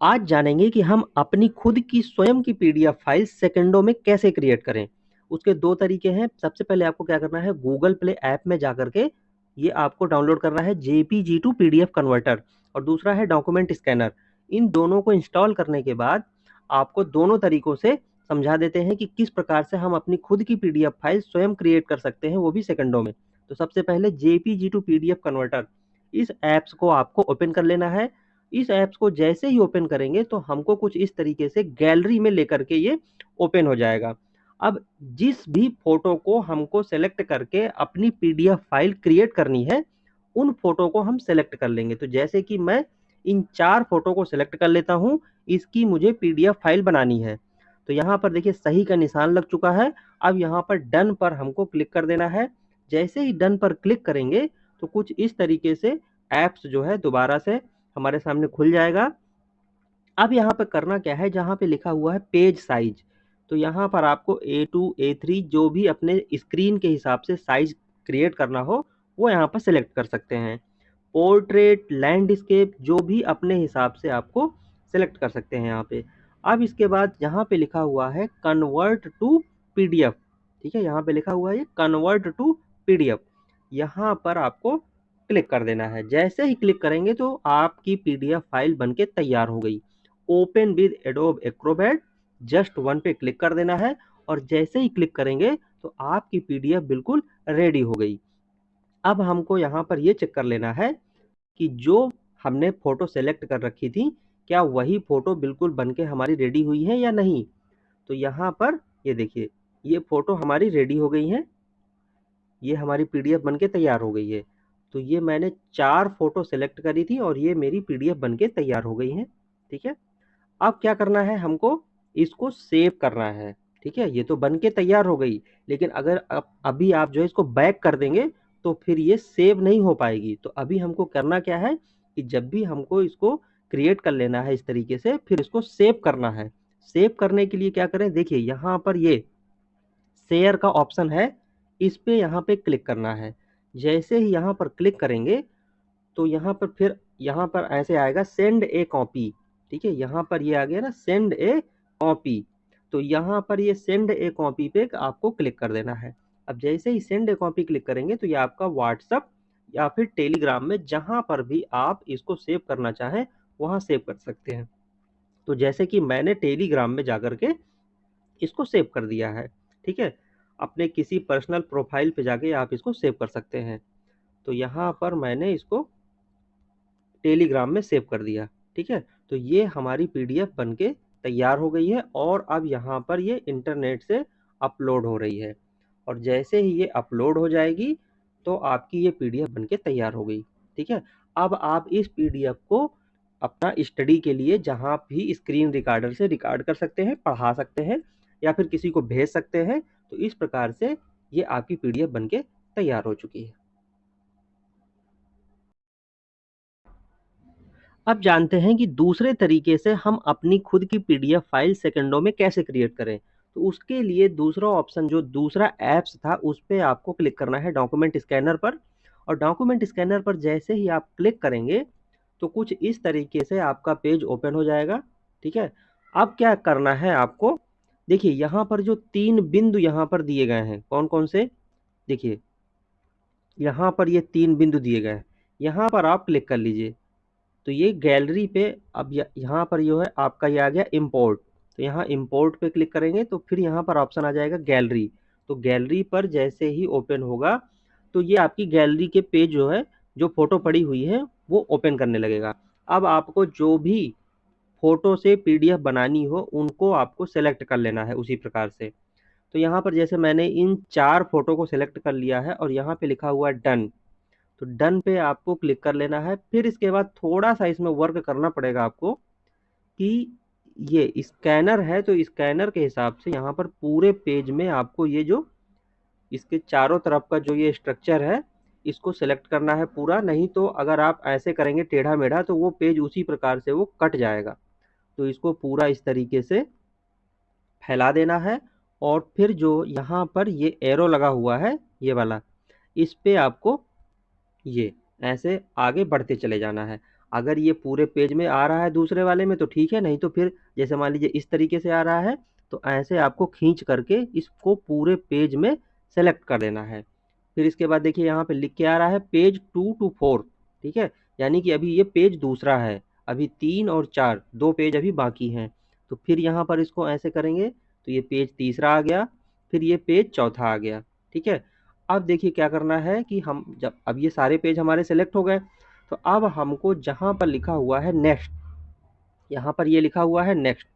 आज जानेंगे कि हम अपनी खुद की स्वयं की पीडीएफ फाइल सेकंडों में कैसे क्रिएट करें। उसके दो तरीके हैं। सबसे पहले आपको क्या करना है, गूगल प्ले ऐप में जाकर के ये आपको डाउनलोड करना है जेपीजी टू पीडीएफ कन्वर्टर, और दूसरा है डॉक्यूमेंट स्कैनर। इन दोनों को इंस्टॉल करने के बाद आपको दोनों तरीकों से समझा देते हैं कि किस प्रकार से हम अपनी खुद की पीडीएफ फाइल स्वयं क्रिएट कर सकते हैं, वो भी सेकंडों में। तो सबसे पहले जेपीजी टू पीडीएफ कन्वर्टर, इस ऐप्स को आपको ओपन कर लेना है। इस ऐप्स को जैसे ही ओपन करेंगे तो हमको कुछ इस तरीके से गैलरी में लेकर के ये ओपन हो जाएगा। अब जिस भी फोटो को हमको सेलेक्ट करके अपनी पीडीएफ फाइल क्रिएट करनी है, उन फोटो को हम सेलेक्ट कर लेंगे। तो जैसे कि मैं इन 4 फोटो को सेलेक्ट कर लेता हूं, इसकी मुझे पीडीएफ फाइल बनानी है। तो यहाँ पर देखिए सही का निशान लग चुका है। अब यहाँ पर डन पर हमको क्लिक कर देना है। जैसे ही डन पर क्लिक करेंगे तो कुछ इस तरीके से ऐप्स जो है दोबारा से हमारे सामने खुल जाएगा। अब यहाँ पे करना क्या है, जहाँ पे लिखा हुआ है पेज साइज, तो यहाँ पर आपको A2 A3 जो भी अपने स्क्रीन के हिसाब से साइज क्रिएट करना हो वो यहाँ पर सिलेक्ट कर सकते हैं। पोर्ट्रेट, लैंडस्केप, जो भी अपने हिसाब से आपको सिलेक्ट कर सकते हैं यहाँ पे। अब इसके बाद यहाँ पे लिखा हुआ है कन्वर्ट टू पीडीएफ। ठीक है, यहाँ पे लिखा हुआ है कन्वर्ट टू पीडीएफ। यहाँ पर आपको क्लिक कर देना है। जैसे ही क्लिक करेंगे तो आपकी पीडीएफ फाइल बनके तैयार हो गई। Open with adobe Acrobat, just one पे क्लिक कर देना है, और जैसे ही क्लिक करेंगे तो आपकी पीडीएफ बिल्कुल रेडी हो गई। अब हमको यहाँ पर ये चेक कर लेना है कि जो हमने फोटो सेलेक्ट कर रखी थी, क्या वही फोटो बिल्कुल बनके हमारी रेडी हुई है या नहीं। तो यहाँ पर ये देखिए, ये फोटो हमारी रेडी हो गई है, ये हमारी पीडीएफ बनके तैयार हो गई है। तो ये मैंने 4 फोटो सेलेक्ट करी थी और ये मेरी पीडीएफ बनके तैयार हो गई है। ठीक है, अब क्या करना है, हमको इसको सेव करना है। ठीक है, ये तो बन के तैयार हो गई, लेकिन अगर अभी आप जो है इसको बैक कर देंगे तो फिर ये सेव नहीं हो पाएगी। तो अभी हमको करना क्या है कि जब भी हमको इसको क्रिएट कर लेना है इस तरीके से, फिर इसको सेव करना है। सेव करने के लिए क्या करें, देखिए यहाँ पर ये शेयर का ऑप्शन है, इस पे यहाँ पे क्लिक करना है। जैसे ही यहाँ पर क्लिक करेंगे तो यहाँ पर फिर यहाँ पर ऐसे आएगा सेंड ए कॉपी। ठीक है, यहाँ पर ये आ गया ना सेंड ए कॉपी। तो यहाँ पर ये सेंड ए कॉपी पे आपको क्लिक कर देना है। अब जैसे ही सेंड ए कॉपी क्लिक करेंगे तो ये आपका व्हाट्सअप या फिर टेलीग्राम में जहाँ पर भी आप इसको सेव करना चाहें वहाँ सेव कर सकते हैं। तो जैसे कि मैंने टेलीग्राम में जाकर के इसको सेव कर दिया है। ठीक है, अपने किसी पर्सनल प्रोफाइल पे जाके आप इसको सेव कर सकते हैं। तो यहाँ पर मैंने इसको टेलीग्राम में सेव कर दिया। ठीक है, तो ये हमारी पीडीएफ बनके तैयार हो गई है और अब यहाँ पर ये इंटरनेट से अपलोड हो रही है। और जैसे ही ये अपलोड हो जाएगी तो आपकी ये पीडीएफ बनके तैयार हो गई। ठीक है, अब आप इस पीडीएफ को अपना स्टडी के लिए जहाँ भी स्क्रीन रिकॉर्डर से रिकॉर्ड कर सकते हैं, पढ़ा सकते हैं, या फिर किसी को भेज सकते हैं। तो इस प्रकार से ये आपकी पीडीएफ बनके तैयार हो चुकी है। अब जानते हैं कि दूसरे तरीके से हम अपनी खुद की पीडीएफ फाइल सेकंडों में कैसे क्रिएट करें। तो उसके लिए दूसरा ऑप्शन, जो दूसरा ऐप्स था, उस पे आपको क्लिक करना है डॉक्यूमेंट स्कैनर पर। और डॉक्यूमेंट स्कैनर पर जैसे ही आप क्लिक करेंगे तो कुछ इस तरीके से आपका पेज ओपन हो जाएगा। ठीक है, अब क्या करना है आपको, देखिए यहाँ पर जो 3 बिंदु यहाँ पर दिए गए हैं, कौन कौन से, देखिए यहाँ पर ये 3 बिंदु दिए गए हैं, यहाँ पर आप क्लिक कर लीजिए। तो ये गैलरी पे, अब यहाँ पर जो है आपका ये आ गया इंपोर्ट। तो यहाँ इंपोर्ट पे क्लिक करेंगे तो फिर यहाँ पर ऑप्शन आ जाएगा गैलरी। तो गैलरी पर जैसे ही ओपन होगा तो ये आपकी गैलरी के पेज जो है, जो फोटो पड़ी हुई है, वो ओपन करने लगेगा। अब आपको जो भी फोटो से पीडीएफ बनानी हो उनको आपको सेलेक्ट कर लेना है उसी प्रकार से। तो यहाँ पर जैसे मैंने इन 4 फोटो को सेलेक्ट कर लिया है और यहाँ पे लिखा हुआ है डन। तो डन पे आपको क्लिक कर लेना है। फिर इसके बाद थोड़ा सा इसमें वर्क करना पड़ेगा आपको कि ये स्कैनर है, तो स्कैनर के हिसाब से यहाँ पर पूरे पेज में आपको ये जो इसके चारों तरफ का जो ये स्ट्रक्चर है, इसको सेलेक्ट करना है पूरा। नहीं तो अगर आप ऐसे करेंगे टेढ़ा मेढ़ा तो वो पेज उसी प्रकार से वो कट जाएगा। तो इसको पूरा इस तरीके से फैला देना है। और फिर जो यहाँ पर ये एरो लगा हुआ है, ये वाला, इस पे आपको ये ऐसे आगे बढ़ते चले जाना है। अगर ये पूरे पेज में आ रहा है दूसरे वाले में तो ठीक है, नहीं तो फिर जैसे मान लीजिए इस तरीके से आ रहा है, तो ऐसे आपको खींच करके इसको पूरे पेज में सेलेक्ट कर देना है। फिर इसके बाद देखिए यहाँ पे लिख के आ रहा है पेज 2 to 4, ठीक है, यानी कि अभी ये पेज दूसरा है, अभी 3 और 4 2 पेज अभी बाकी हैं। तो फिर यहाँ पर इसको ऐसे करेंगे तो ये पेज तीसरा आ गया, फिर ये पेज चौथा आ गया, ठीक है। अब देखिए क्या करना है कि हम जब अब ये सारे पेज हमारे सेलेक्ट हो गए, तो अब हमको जहाँ पर लिखा हुआ है नेक्स्ट, यहाँ पर ये लिखा हुआ है नेक्स्ट,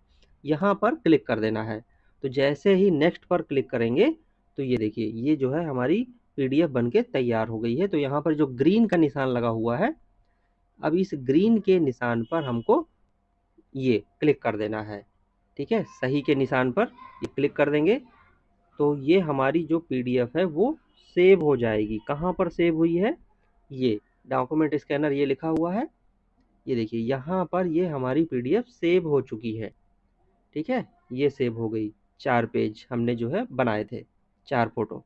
यहाँ पर क्लिक कर देना है। तो जैसे ही नेक्स्ट पर क्लिक करेंगे तो ये देखिए ये जो है हमारी पीडीएफ बनके तैयार हो गई है। तो यहाँ पर जो ग्रीन का निशान लगा हुआ है, अब इस ग्रीन के निशान पर हमको ये क्लिक कर देना है, ठीक है, सही के निशान पर ये क्लिक कर देंगे तो ये हमारी जो पीडीएफ है वो सेव हो जाएगी। कहाँ पर सेव हुई है, ये डॉक्यूमेंट स्कैनर ये लिखा हुआ है, ये देखिए यहाँ पर ये हमारी पीडीएफ सेव हो चुकी है, ठीक है, ये सेव हो गई। 4 पेज हमने जो है बनाए थे, 4 फोटो।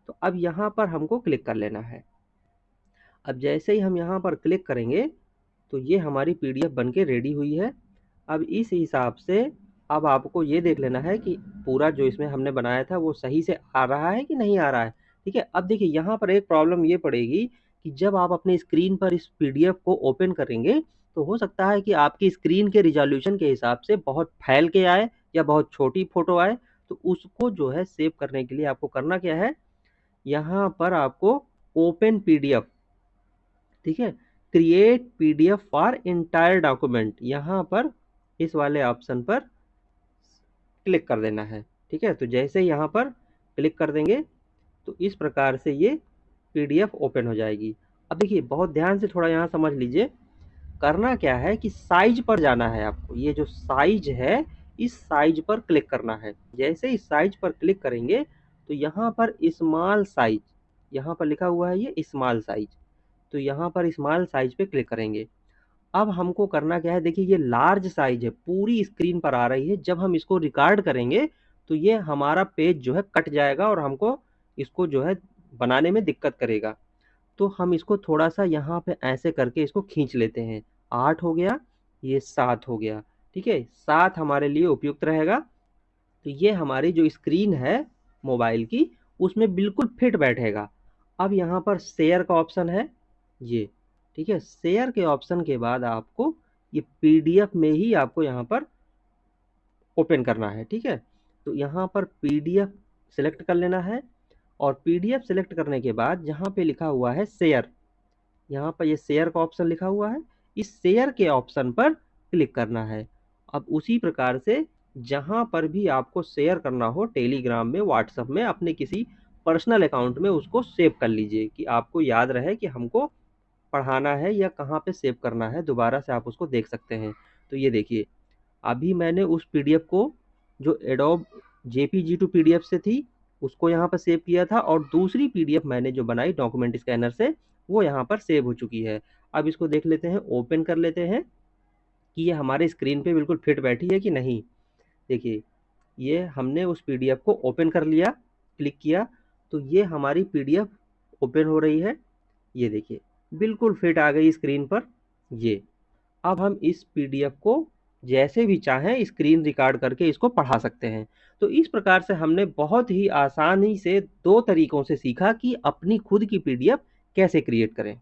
तो अब यहाँ पर हमको क्लिक कर लेना है। अब जैसे ही हम यहाँ पर क्लिक करेंगे तो ये हमारी पीडीएफ बनके रेडी हुई है। अब इस हिसाब से अब आपको ये देख लेना है कि पूरा जो इसमें हमने बनाया था वो सही से आ रहा है कि नहीं आ रहा है, ठीक है। अब देखिए यहाँ पर एक प्रॉब्लम ये पड़ेगी कि जब आप अपने स्क्रीन पर इस पीडीएफ को ओपन करेंगे तो हो सकता है कि आपकी स्क्रीन के रिजोल्यूशन के हिसाब से बहुत फैल के आए या बहुत छोटी फोटो आए। तो उसको जो है सेव करने के लिए आपको करना क्या है, यहाँ पर आपको ओपन पीडीएफ, ठीक है, create PDF for entire document, यहाँ पर इस वाले ऑप्शन पर क्लिक कर देना है, ठीक है। तो जैसे यहाँ पर क्लिक कर देंगे तो इस प्रकार से ये पीडीएफ ओपन हो जाएगी। अब देखिए बहुत ध्यान से थोड़ा यहाँ समझ लीजिए, करना क्या है कि साइज पर जाना है आपको, ये जो साइज है इस साइज पर क्लिक करना है। जैसे इस साइज पर क्लिक करेंगे तो यहाँ पर स्मॉल साइज, यहाँ पर लिखा हुआ है ये स्मॉल साइज, तो यहाँ पर स्मॉल साइज पे क्लिक करेंगे। अब हमको करना क्या है, देखिए ये लार्ज साइज है, पूरी स्क्रीन पर आ रही है, जब हम इसको रिकॉर्ड करेंगे तो ये हमारा पेज जो है कट जाएगा और हमको इसको जो है बनाने में दिक्कत करेगा। तो हम इसको थोड़ा सा यहाँ पे ऐसे करके इसको खींच लेते हैं। 8 हो गया, ये 7 हो गया, ठीक है, 7 हमारे लिए उपयुक्त रहेगा। तो ये हमारी जो स्क्रीन है मोबाइल की उसमें बिल्कुल फिट बैठेगा। अब यहाँ पर शेयर का ऑप्शन है ये, ठीक है, शेयर के ऑप्शन के बाद आपको ये पीडीएफ में ही आपको यहाँ पर ओपन करना है, ठीक है। तो यहाँ पर पीडीएफ सिलेक्ट कर लेना है और पीडीएफ सिलेक्ट करने के बाद जहाँ पे लिखा हुआ है शेयर, यहाँ पर ये शेयर का ऑप्शन लिखा हुआ है, इस शेयर के ऑप्शन पर क्लिक करना है। अब उसी प्रकार से जहाँ पर भी आपको शेयर करना हो टेलीग्राम में, व्हाट्सएप में, अपने किसी पर्सनल अकाउंट में उसको सेव कर लीजिए कि आपको याद रहे कि हमको पढ़ाना है या कहाँ पे सेव करना है, दोबारा से आप उसको देख सकते हैं। तो ये देखिए अभी मैंने उस पीडीएफ को जो एडोब जेपीजी टू पीडीएफ से थी उसको यहाँ पर सेव किया था और दूसरी पीडीएफ मैंने जो बनाई डॉक्यूमेंट स्कैनर से वो यहाँ पर सेव हो चुकी है। अब इसको देख लेते हैं, ओपन कर लेते हैं कि ये हमारे स्क्रीन पे बिल्कुल फिट बैठी है कि नहीं। देखिए ये हमने उस पीडीएफ को ओपन कर लिया, क्लिक किया तो ये हमारी पीडीएफ ओपन हो रही है, ये देखिए बिल्कुल फिट आ गई स्क्रीन पर ये। अब हम इस पीडीएफ को जैसे भी चाहें स्क्रीन रिकॉर्ड करके इसको पढ़ा सकते हैं। तो इस प्रकार से हमने बहुत ही आसानी से 2 तरीकों से सीखा कि अपनी खुद की पीडीएफ कैसे क्रिएट करें।